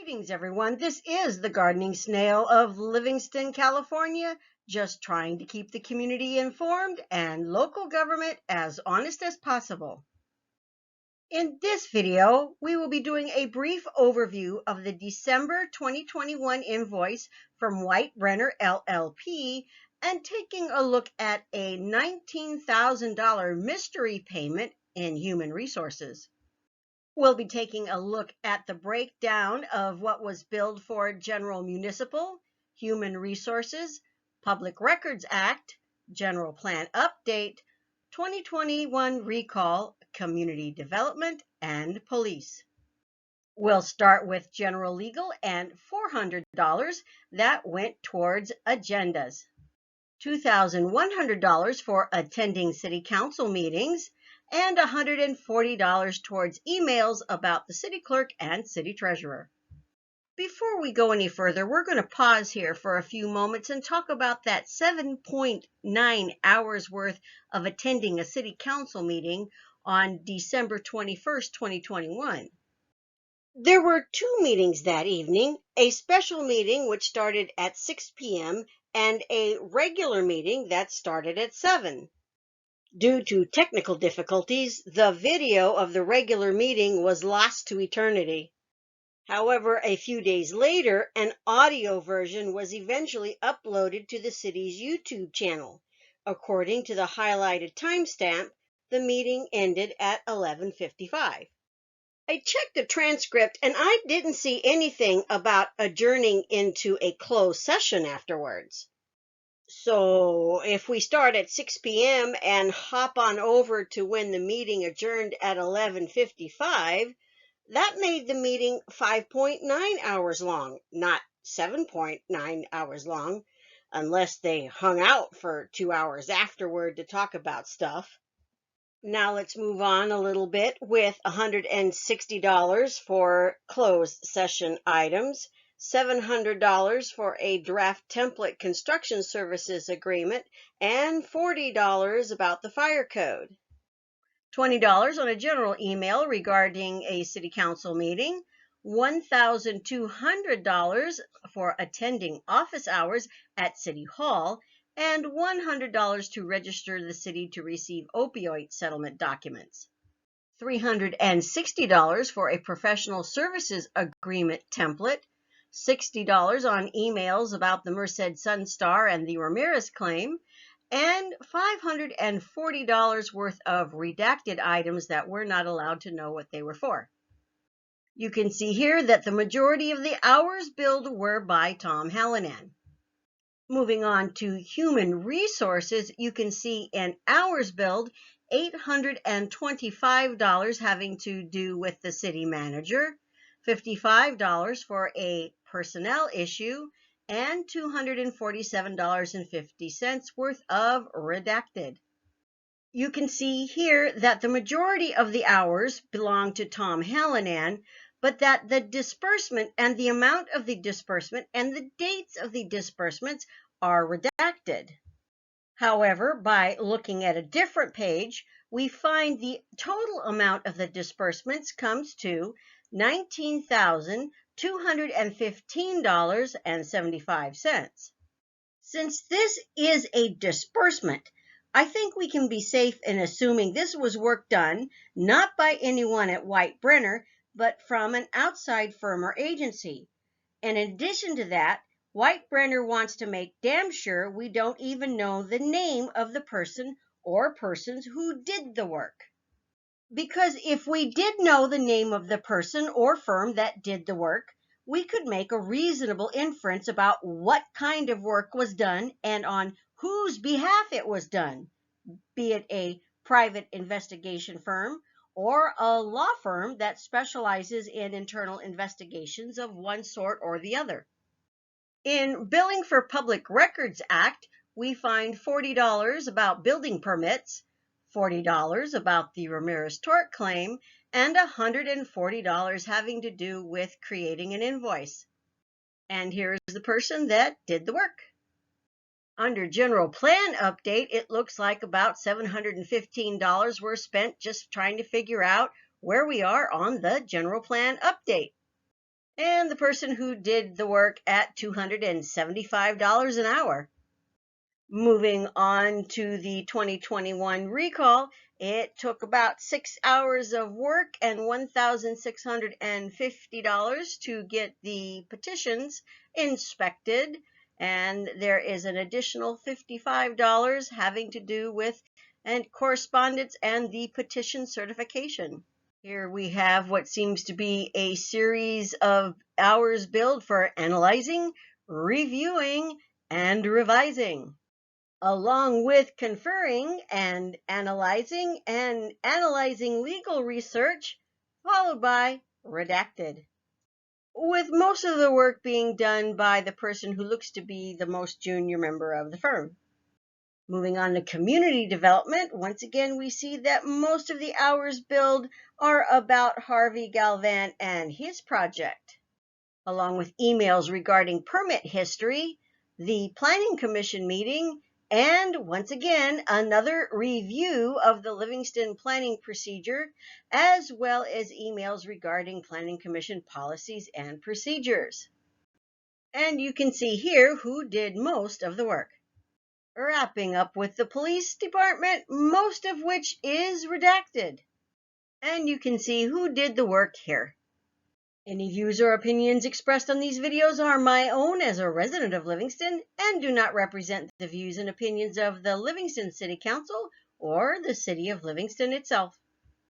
Greetings, everyone. This is the Gardening Snail of Livingston, California, just trying to keep the community informed and local government as honest as possible. In this video, we will be doing a brief overview of the December 2021 invoice from Brenner LLP and taking a look at a $19,000 mystery payment in human resources. We'll be taking a look at the breakdown of what was billed for General Municipal, Human Resources, Public Records Act, General Plan Update, 2021 Recall, Community Development, and Police. We'll start with General Legal and $400 that went towards agendas, $2,100 for attending City Council meetings, and $140 towards emails about the city clerk and city treasurer. Before we go any further, we're going to pause here for a few moments and talk about that 7.9 hours worth of attending a city council meeting on December 21st, 2021. There were two meetings that evening, a special meeting which started at 6 p.m. and a regular meeting that started at 7. Due to technical difficulties, the video of the regular meeting was lost to eternity. However, a few days later, an audio version was eventually uploaded to the city's YouTube channel. According to the highlighted timestamp, the meeting ended at 11:55. I checked the transcript and I didn't see anything about adjourning into a closed session afterwards. So if we start at 6 p.m. and hop on over to when the meeting adjourned at 11:55, that made the meeting 5.9 hours long, not 7.9 hours long, unless they hung out for 2 hours afterward to talk about stuff. Now let's move on a little bit with $160 for closed session items, $700 for a draft template construction services agreement, and $40 about the fire code. $20 on a general email regarding a city council meeting, $1,200 for attending office hours at City Hall, and $100 to register the city to receive opioid settlement documents. $360 for a professional services agreement template, $60 on emails about the Merced Sunstar and the Ramirez claim, and $540 worth of redacted items that we're not allowed to know what they were for. You can see here that the majority of the hours billed were by Tom Hallinan. Moving on to human resources, you can see in hours billed, $825 having to do with the city manager, $55 for a personnel issue, and $247.50 worth of redacted. You can see here that the majority of the hours belong to Tom Hallinan, but that the disbursement and the amount of the disbursement and the dates of the disbursements are redacted. However, by looking at a different page, we find the total amount of the disbursements comes to $19,215.75. Since this is a disbursement, I think we can be safe in assuming this was work done not by anyone at Brenner, but from an outside firm or agency. In addition to that, Brenner wants to make damn sure we don't even know the name of the person or persons who did the work. Because if we did know the name of the person or firm that did the work, we could make a reasonable inference about what kind of work was done and on whose behalf it was done, be it a private investigation firm or a law firm that specializes in internal investigations of one sort or the other. In Billing for Public Records Act, we find $40 about building permits, $40 about the Ramirez tort claim, and $140 having to do with creating an invoice. And here's the person that did the work. Under General Plan Update, it looks like about $715 were spent just trying to figure out where we are on the General Plan Update. and the person who did the work at $275 an hour. Moving on to the 2021 recall, it took about 6 hours of work and $1,650 to get the petitions inspected, and there is an additional $55 having to do with correspondence and the petition certification. Here we have what seems to be a series of hours billed for analyzing, reviewing, and revising, along with conferring and analyzing legal research, followed by redacted, with most of the work being done by the person who looks to be the most junior member of the firm. Moving on to community development, once again we see that most of the hours billed are about Harvey Galvan and his project, along with emails regarding permit history, the Planning Commission meeting, and once again another review of the Livingston planning procedure, as well as emails regarding Planning Commission policies and procedures. And you can see here who did most of the work. Wrapping up with the police department, most of which is redacted. And you can see who did the work here. Any views or opinions expressed on these videos are my own as a resident of Livingston and do not represent the views and opinions of the Livingston City Council or the City of Livingston itself.